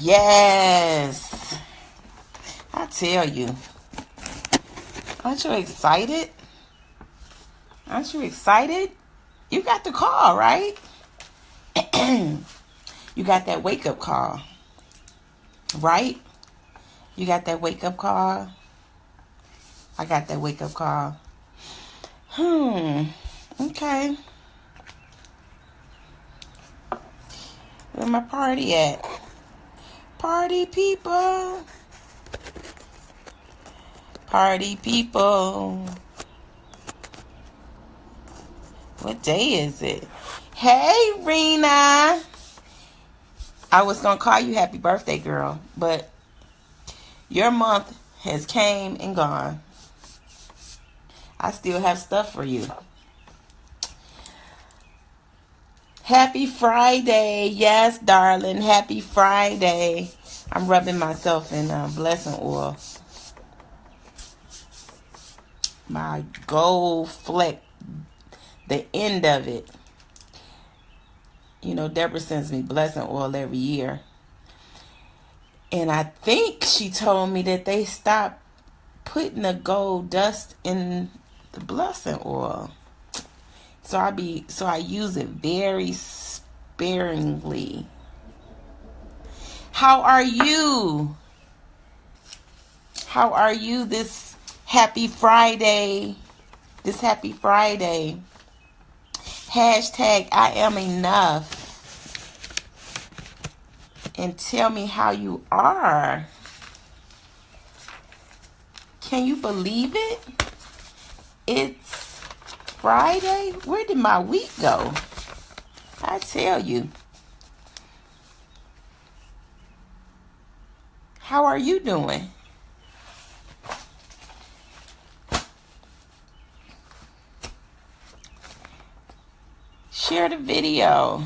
Yes. I tell you. Aren't you excited? Aren't you excited? You got the call, right? You got that wake-up call, right? You got that wake-up call. I got that wake-up call. Okay. Where my party at? Party people. Party people. What day is it? Hey, Rena. I was going to call you happy birthday, girl, but your month has came and gone. I still have stuff for you. Happy Friday. Yes, darling. Happy Friday. I'm rubbing myself in blessing oil. My gold fleck, the end of it. You know, Deborah sends me blessing oil every year. And I think she told me that they stopped putting the gold dust in the blessing oil. So I use it very sparingly. How are you? How are you this happy Friday? This happy Friday. Hashtag I am enough. And tell me how you are. Can you believe it? It's Friday? Where did my week go? I tell you. How are you doing? Share the video.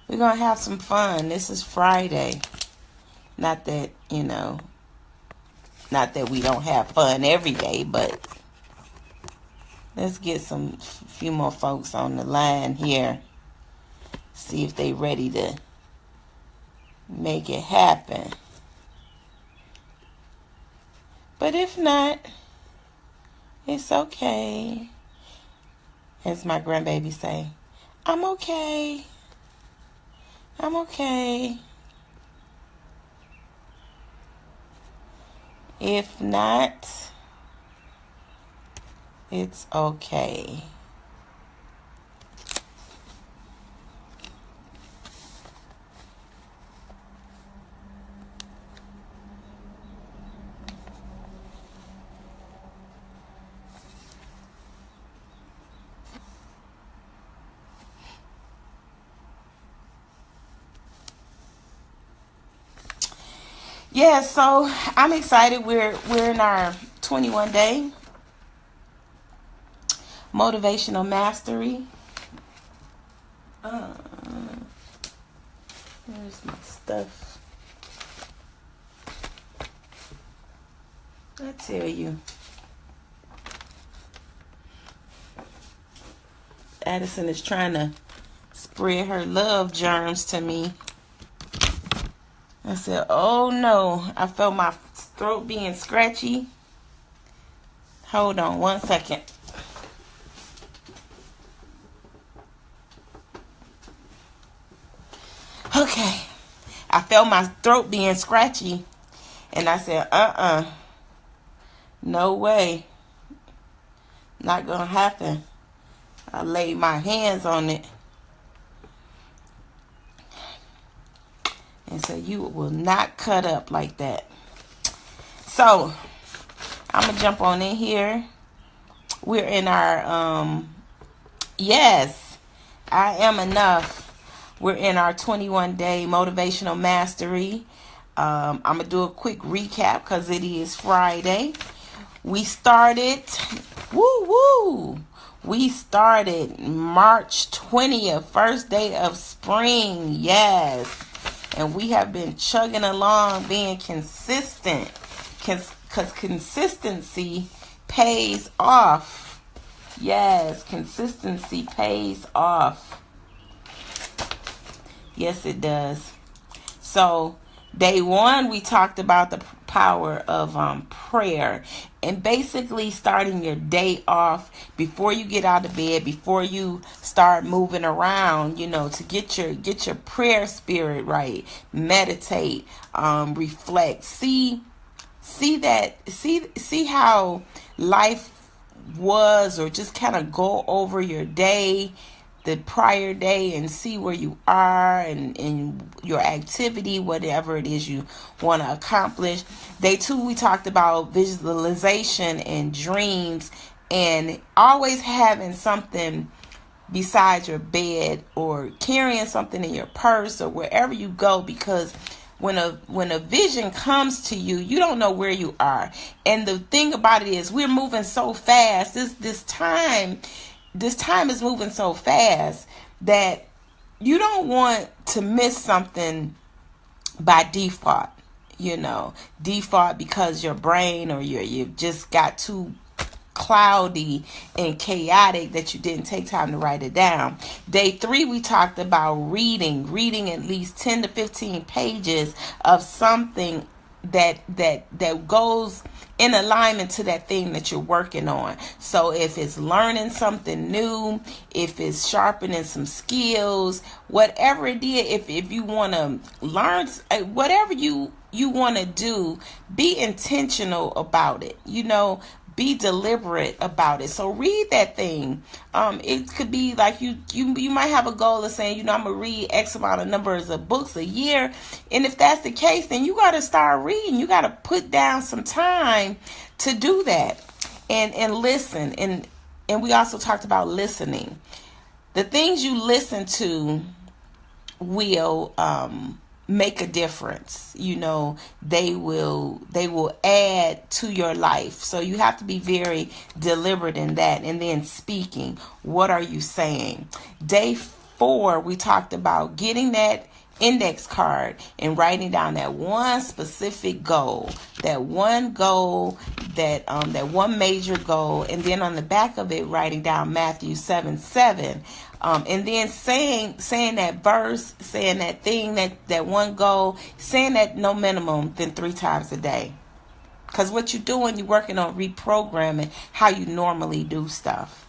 We're going to have some fun. This is Friday. Not that, not that we don't have fun every day, but let's get few more folks on the line here. See if they ready to make it happen. But if not, it's okay. As my grandbaby say, I'm okay. I'm okay. If not, it's okay. Yeah, so I'm excited. We're in our 21-day motivational mastery. Where's my stuff? I tell you. Addison is trying to spread her love germs to me. I said, oh no, I felt my throat being scratchy. Hold on 1 second. Okay, I felt my throat being scratchy, and I said, no way, not gonna happen. I laid my hands on it and said, you will not cut up like that. So I'm gonna jump on in here. We're in our yes, I am enough. We're in our 21-day motivational mastery. I'm going to do a quick recap because it is Friday. We started, we started March 20th, first day of spring, yes. And we have been chugging along, being consistent, because consistency pays off. Yes, consistency pays off. Yes, it does. So Day 1, we talked about the power of prayer, and basically starting your day off before you get out of bed, before you start moving around, to get your prayer spirit right. Meditate, reflect, see how life was, or just kind of go over your day, the prior day, and see where you are, and your activity, whatever it is you want to accomplish. Day 2, we talked about visualization and dreams, and always having something beside your bed, or carrying something in your purse, or wherever you go, because when a vision comes to you, you don't know where you are. And the thing about it is, we're moving so fast. This time is moving so fast that you don't want to miss something by default. Default, because your brain, or you've just got too cloudy and chaotic that you didn't take time to write it down. Day 3, we talked about reading at least 10 to 15 pages of something that goes in alignment to that thing that you're working on. So if it's learning something new, if it's sharpening some skills, whatever it is, if you want to learn, whatever you want to do, be intentional about it. Be deliberate about it. So read that thing. It could be like you might have a goal of saying, I'm gonna read X amount of numbers of books a year. And if that's the case, then you gotta start reading. You gotta put down some time to do that. And listen. And we also talked about listening. The things you listen to will make a difference. They will add to your life. So you have to be very deliberate in that. And then speaking, what are you saying? Day 4, we talked about getting that index card and writing down that one specific goal, that one major goal, and then on the back of it, writing down Matthew 7:7. And then saying that verse, saying that thing, that one goal, saying that no minimum than 3 times a day. Because what you're doing, you're working on reprogramming how you normally do stuff.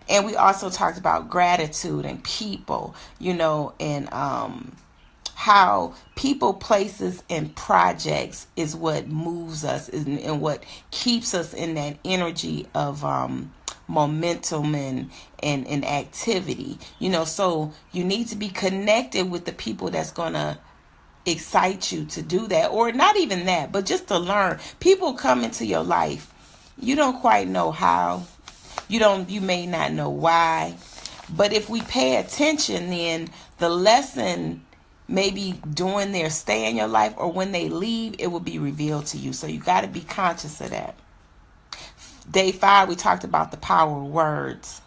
And we also talked about gratitude and people, and how people, places, and projects is what moves us, and what keeps us in that energy of momentum and activity. So you need to be connected with the people that's going to excite you to do that, or not even that, but just to learn. People come into your life, you don't quite know how, you may not know why, but if we pay attention, then the lesson maybe during their stay in your life, or when they leave, it will be revealed to you. So you got to be conscious of that. Day 5, we talked about the power of words.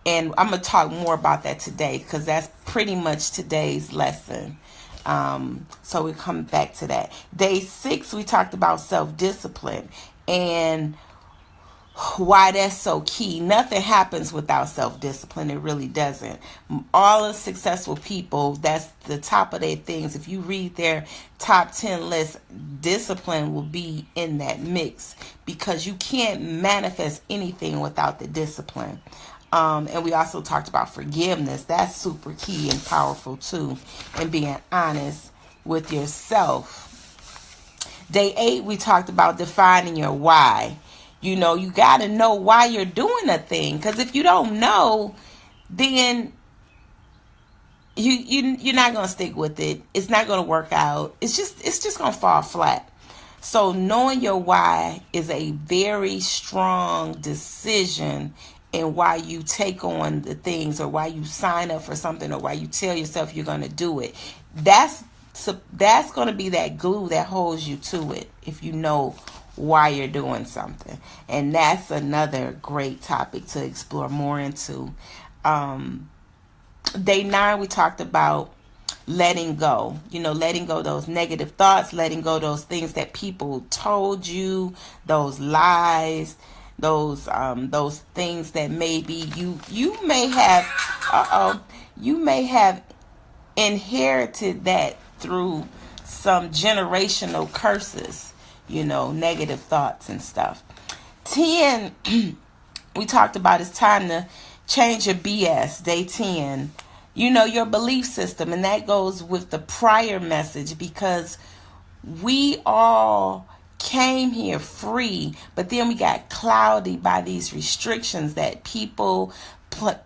And I'm going to talk more about that today, because that's pretty much today's lesson. So we come back to that. Day 6, we talked about self-discipline and why that's so key. Nothing happens without self-discipline. It really doesn't. All the successful people, that's the top of their things. If you read their top 10 list, discipline will be in that mix, because you can't manifest anything without the discipline. And we also talked about forgiveness. That's super key and powerful too, and being honest with yourself. Day 8, we talked about defining your why. You got to know why you're doing a thing, because if you don't know, then you're not going to stick with it. It's not going to work out. It's just going to fall flat. So knowing your why is a very strong decision in why you take on the things, or why you sign up for something, or why you tell yourself you're going to do it. That's going to be that glue that holds you to it, if you know why you're doing something. And that's another great topic to explore more into. Day 9, we talked about letting go. Letting go those negative thoughts, letting go those things that people told you, those lies, those things that maybe you may have inherited that through some generational curses, negative thoughts and stuff. 10, we talked about it's time to change your BS. Day 10, your belief system. And that goes with the prior message, because we all came here free, but then we got cloudy by these restrictions that people,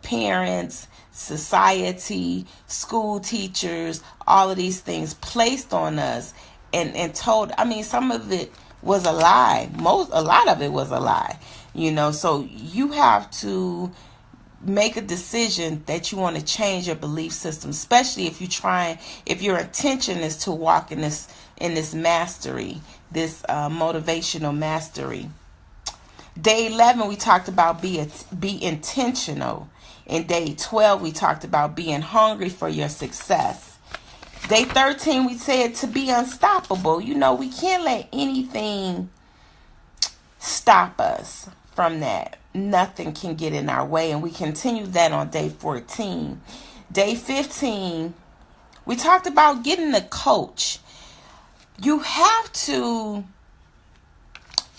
parents, society, school teachers, all of these things placed on us and told. Some of it was a lie. A lot of it was a lie. So you have to make a decision that you want to change your belief system, especially if your intention is to walk in this mastery, this motivational mastery. Day 11, we talked about be intentional. In day 12, we talked about being hungry for your success. Day 13, we said to be unstoppable. We can't let anything stop us from that. Nothing can get in our way. And we continued that on day 14. Day 15, we talked about getting a coach. You have to,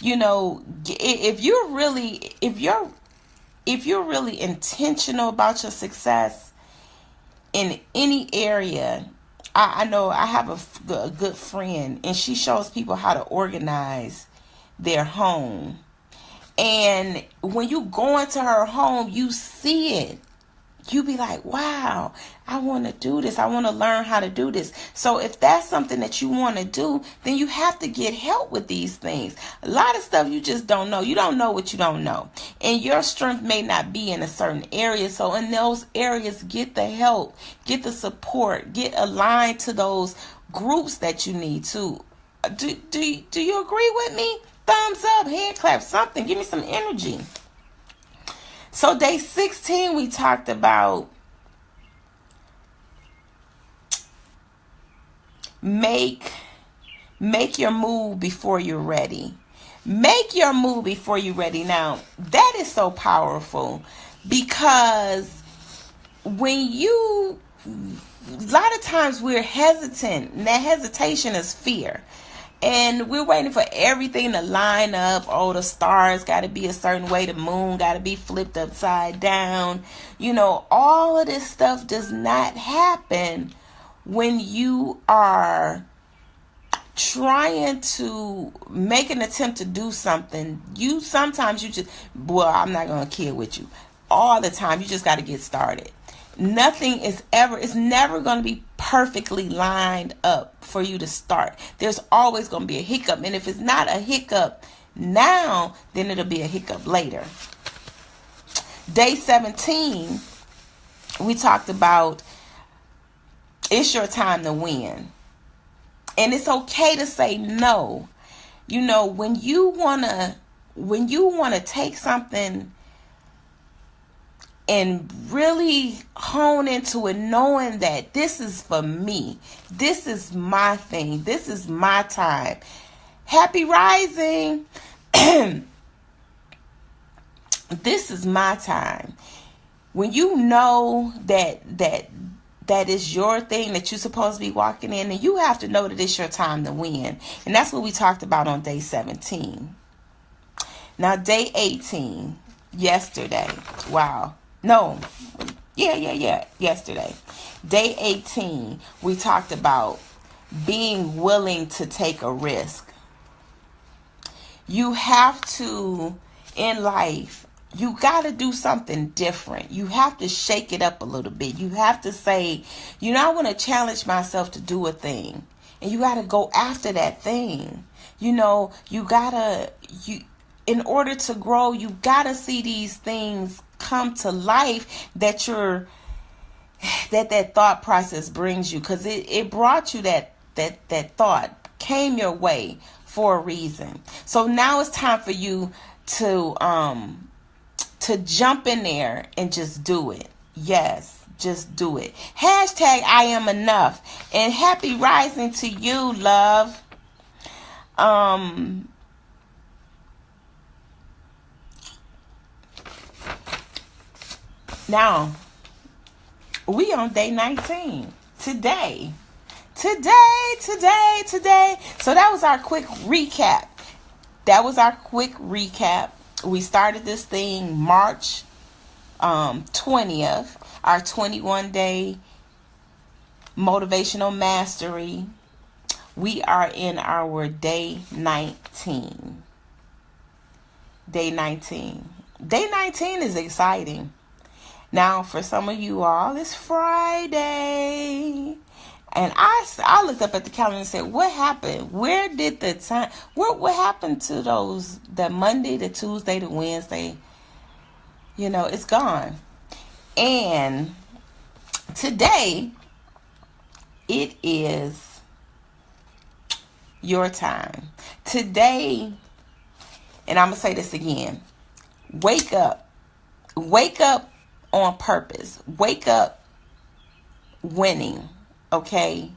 if you're really intentional about your success in any area. I know I have a good friend, and she shows people how to organize their home. And when you go into her home, you see it. You be like, wow, I want to do this. I want to learn how to do this. So if that's something that you want to do, then you have to get help with these things. A lot of stuff you just don't know. You don't know what you don't know. And your strength may not be in a certain area. So in those areas, get the help, get the support, get aligned to those groups that you need to. Do you agree with me? Thumbs up, hand clap, something. Give me some energy. So day 16, we talked about make your move before you're ready. Make your move before you're ready. Now, that is so powerful, because a lot of times we're hesitant, and that hesitation is fear. And we're waiting for everything to line up. Oh, the stars got to be a certain way. The moon got to be flipped upside down. All of this stuff does not happen when you are trying to make an attempt to do something. Sometimes you just, I'm not going to kid with you. All the time, you just got to get started. It's never going to be perfectly lined up for you to start. There's always going to be a hiccup. And if it's not a hiccup now, then it'll be a hiccup later. Day 17, we talked about it's your time to win. And it's okay to say no. When you want to take something and really hone into it, knowing that this is for me. This is my thing. This is my time. Happy rising. This is my time. When you know that is your thing, that you're supposed to be walking in, and you have to know that it's your time to win. And that's what we talked about on day 17. Now, day 18, yesterday. Wow. No, yesterday. Day 18, we talked about being willing to take a risk. You have to, in life, you got to do something different. You have to shake it up a little bit. You have to say, I want to challenge myself to do a thing. And you got to go after that thing. In order to grow, you got to see these things come to life that thought process brings you, because it brought you that thought came your way for a reason. So now it's time for you to jump in there and just do it. Yes, just do it. Hashtag I am enough. And happy rising to you, love. Now, we on day 19. Today Today. So that was our quick recap. We started this thing March 20th, our 21-day motivational mastery. We are in our day 19. Day 19. Day 19 is exciting. Now, for some of you all, it's Friday. And I looked up at the calendar and said, what happened? Where did the time, what happened to those, the Monday, the Tuesday, the Wednesday? It's gone. And today, it is your time. Today, and I'm going to say this again, wake up on purpose. Wake up winning. Okay?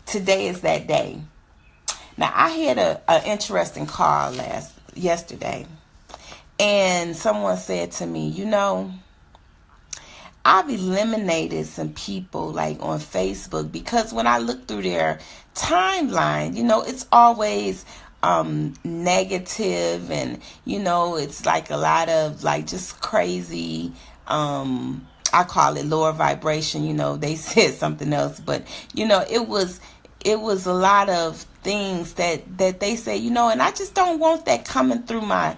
Today is that day. Now, I had an interesting call yesterday. And someone said to me, I've eliminated some people like on Facebook because when I look through their timeline, it's always negative, and it's like a lot of like just crazy, I call it lower vibration. They said something else, but it was a lot of things that they say, and I just don't want that coming through my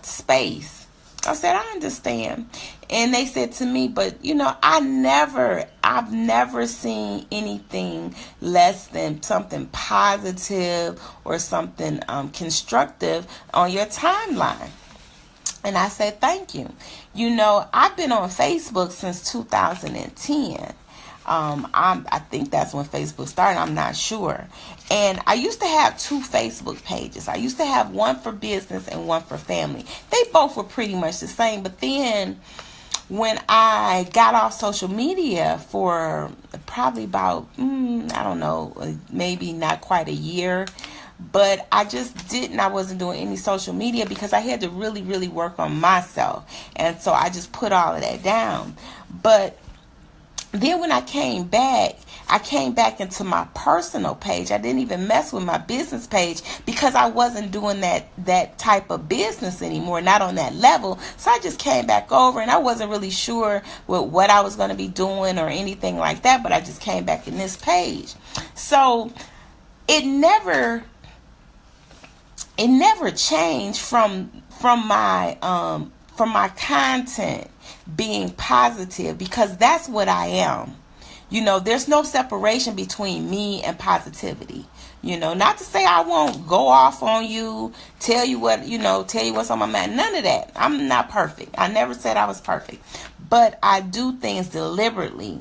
space. I said, I understand. And they said to me, but I've never seen anything less than something positive or something constructive on your timeline. And I said, thank you. I've been on Facebook since 2010. I think that's when Facebook started. I'm not sure. And I used to have 2 Facebook pages. I used to have one for business and one for family. They both were pretty much the same. But then when I got off social media for probably about, I don't know, maybe not quite a year, but I wasn't doing any social media because I had to really, really work on myself. And so I just put all of that down. But then when I came back into my personal page. I didn't even mess with my business page because I wasn't doing that type of business anymore, not on that level. So I just came back over, and I wasn't really sure what I was going to be doing or anything like that, but I just came back in this page. So it never changed from my content being positive, because that's what I am. There's no separation between me and positivity. Not to say I won't go off on you, tell you what's on my mind. None of that. I'm not perfect. I never said I was perfect. But I do things deliberately,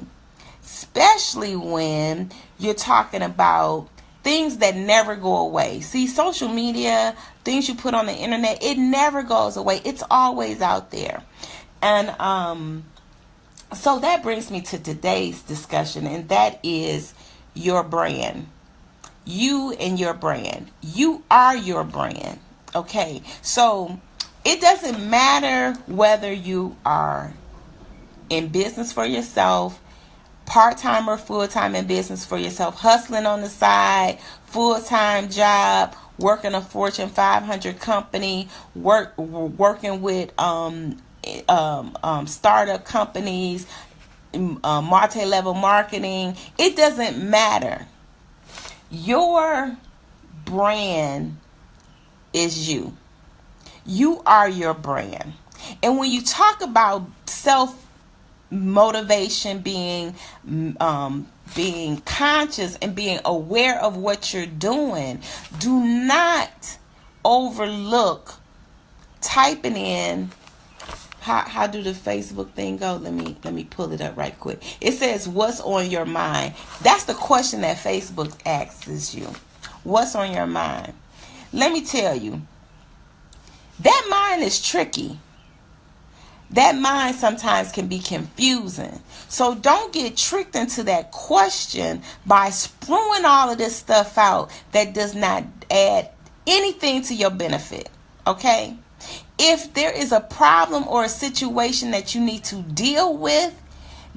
especially when you're talking about things that never go away. See, social media, things you put on the internet, it never goes away. It's always out there. And so that brings me to today's discussion, and that is your brand. You and your brand. You are your brand. Okay, so it doesn't matter whether you are in business for yourself, part-time or full-time in business for yourself, hustling on the side, full-time job, working a Fortune 500 company, working with startup companies, multi-level marketing. It doesn't matter. Your brand is you. You are your brand. And when you talk about self-motivation, being conscious and being aware of what you're doing, do not overlook typing in. How do the Facebook thing go? Let me pull it up right quick. It says, what's on your mind? That's the question that Facebook asks you. What's on your mind? Let me tell you, that mind is tricky. That mind sometimes can be confusing. So don't get tricked into that question by spewing all of this stuff out that does not add anything to your benefit. Okay? If there is a problem or a situation that you need to deal with,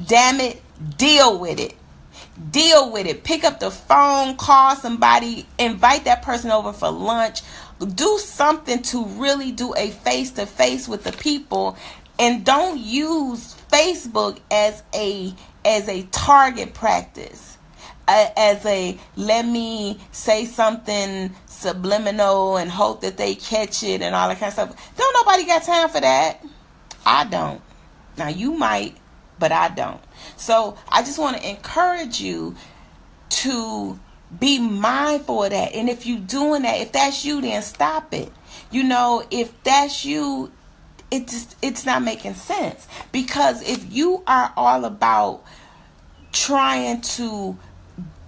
damn it, deal with it. Deal with it. Pick up the phone, call somebody, invite that person over for lunch. Do something to really do a face-to-face with the people, and don't use Facebook as a target practice, as a let me say something subliminal and hope that they catch it and all that kind of stuff. Don't nobody got time for that. I don't. Now you might, but I don't. So I just want to encourage you to be mindful of that. And if you're doing that, if that's you, then stop it. If that's you, it's not making sense. Because if you are all about trying to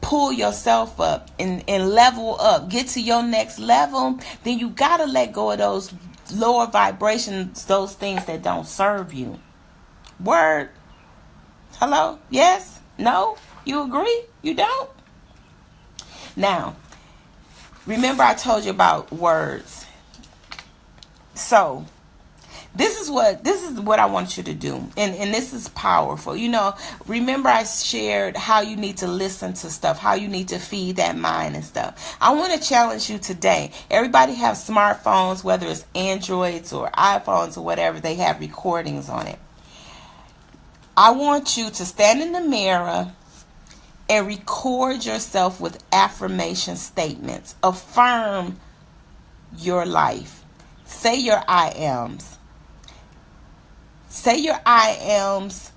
pull yourself up and level up, get to your next level, then you got to let go of those lower vibrations, those things that don't serve you. Word. Hello? Yes? No? You agree? You don't? Now, remember I told you about words. So, this is what I want you to do. And this is powerful. Remember I shared how you need to listen to stuff, how you need to feed that mind and stuff. I want to challenge you today. Everybody have smartphones, whether it's Androids or iPhones or whatever, they have recordings on it. I want you to stand in the mirror and record yourself with affirmation statements. Affirm your life. Say your I ams. Say your I ams.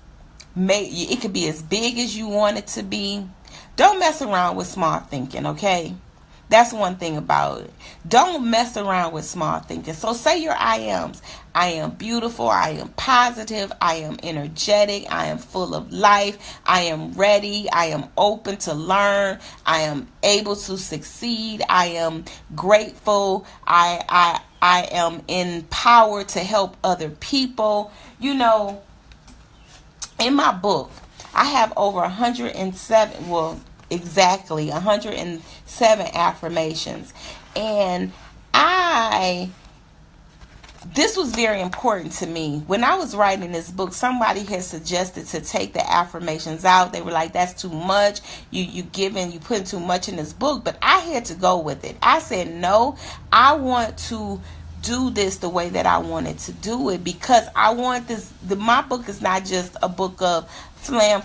It could be as big as you want it to be. Don't mess around with small thinking, okay? That's one thing about it. Don't mess around with small thinking. So say your I ams. I am beautiful. I am positive. I am energetic. I am full of life. I am ready. I am open to learn. I am able to succeed. I am grateful. I am empowered to help other people. In my book, I have over 107, exactly 107 affirmations. And this was very important to me. When I was writing this book, somebody had suggested to take the affirmations out. They were like, that's too much. You putting too much in this book. But I had to go with it. I said, no, I want to do this the way that I wanted to do it, because I want this. My book is not just a book of flam.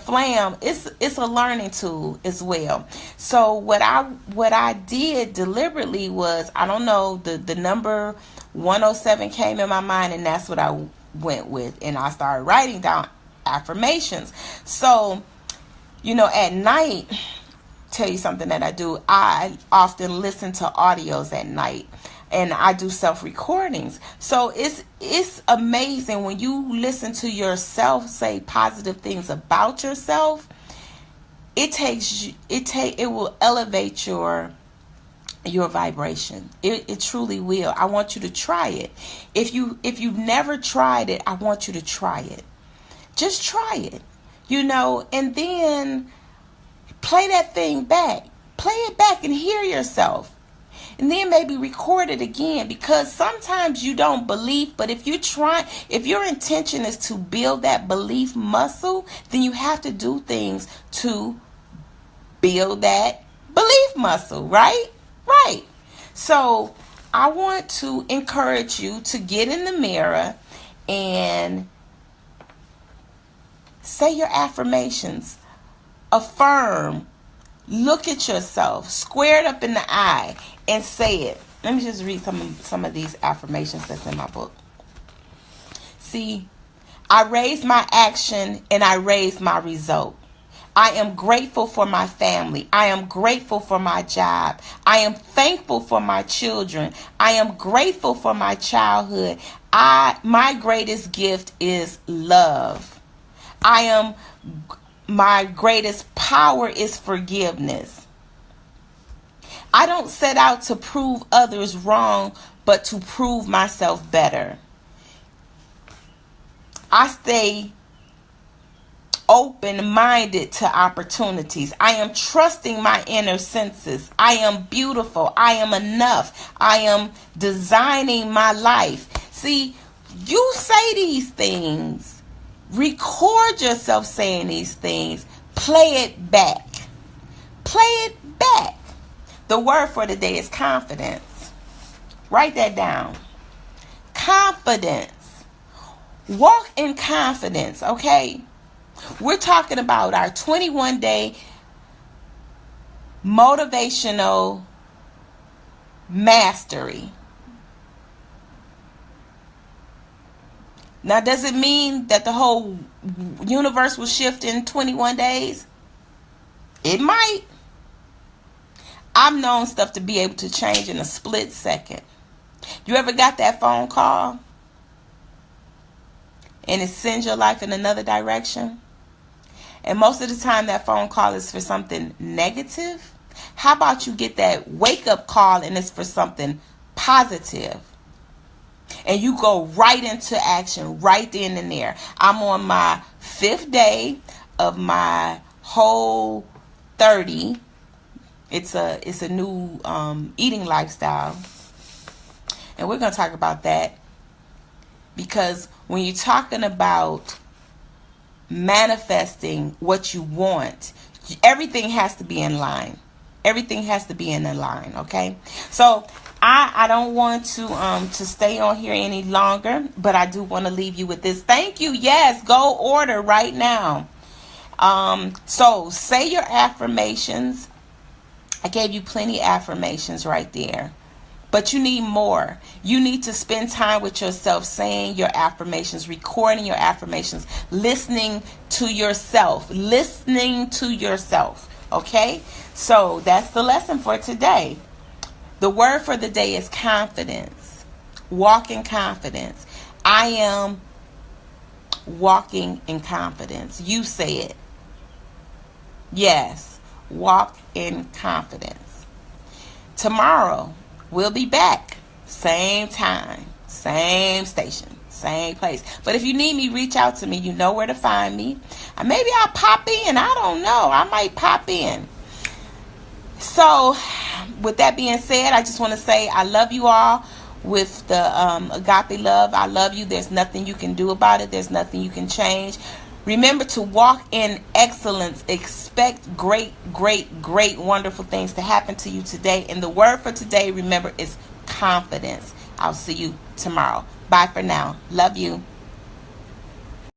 It's a learning tool as well. So what I did deliberately was, I don't know, the number 107 came in my mind, and that's what I went with, and I started writing down affirmations. So at night, tell you something that I do. I often listen to audios at night, and I do self-recordings. So it's amazing when you listen to yourself say positive things about yourself. It will elevate your vibration. It truly will. I want you to try it. If you've never tried it, I want you to try it. Just try it. And then play that thing back. Play it back and hear yourself. And then maybe record it again, because sometimes you don't believe, but if your intention is to build that belief muscle, then you have to do things to build that belief muscle, right? Right. So I want to encourage you to get in the mirror and say your affirmations. Affirm. Look at yourself, square it up in the eye, and say it. Let me just read some of these affirmations that's in my book. See, I raise my action and I raise my result. I am grateful for my family. I am grateful for my job. I am thankful for my children. I am grateful for my childhood. My greatest gift is love. My greatest power is forgiveness. I don't set out to prove others wrong, but to prove myself better. I stay open-minded to opportunities. I am trusting my inner senses. I am beautiful. I am enough. I am designing my life. See, you say these things. Record yourself saying these things. Play it back. play it back. The word for the day is confidence. Write that down. Confidence. Walk in confidence, okay? We're talking about our 21-day motivational mastery. Now, does it mean that the whole universe will shift in 21 days? It might. I've known stuff to be able to change in a split second. You ever got that phone call and it sends your life in another direction? And most of the time that phone call is for something negative. How about you get that wake-up call and it's for something positive? And you go right into action right then and there. I'm on my 5th day of my whole 30. It's a new eating lifestyle. And we're going to talk about that. Because when you're talking about manifesting what you want, everything has to be in line. Everything has to be in a line, okay? So I don't want to stay on here any longer, but I do want to leave you with this. Thank you. Yes, go order right now. So say your affirmations. I gave you plenty of affirmations right there. But you need more. You need to spend time with yourself saying your affirmations, recording your affirmations, listening to yourself. Okay? So that's the lesson for today. The word for the day is confidence. Walk in confidence. I am walking in confidence. You say it. Yes. Walk in confidence. Tomorrow, we'll be back. Same time, same station, same place. But if you need me, reach out to me. You know where to find me. Maybe I'll pop in. I don't know. I might pop in. So, with that being said, I just want to say I love you all with the agape love. I love you. There's nothing you can do about it. There's nothing you can change. Remember to walk in excellence. Expect great, wonderful things to happen to you today. And the word for today, remember, is confidence. I'll see you tomorrow. Bye for now. Love you.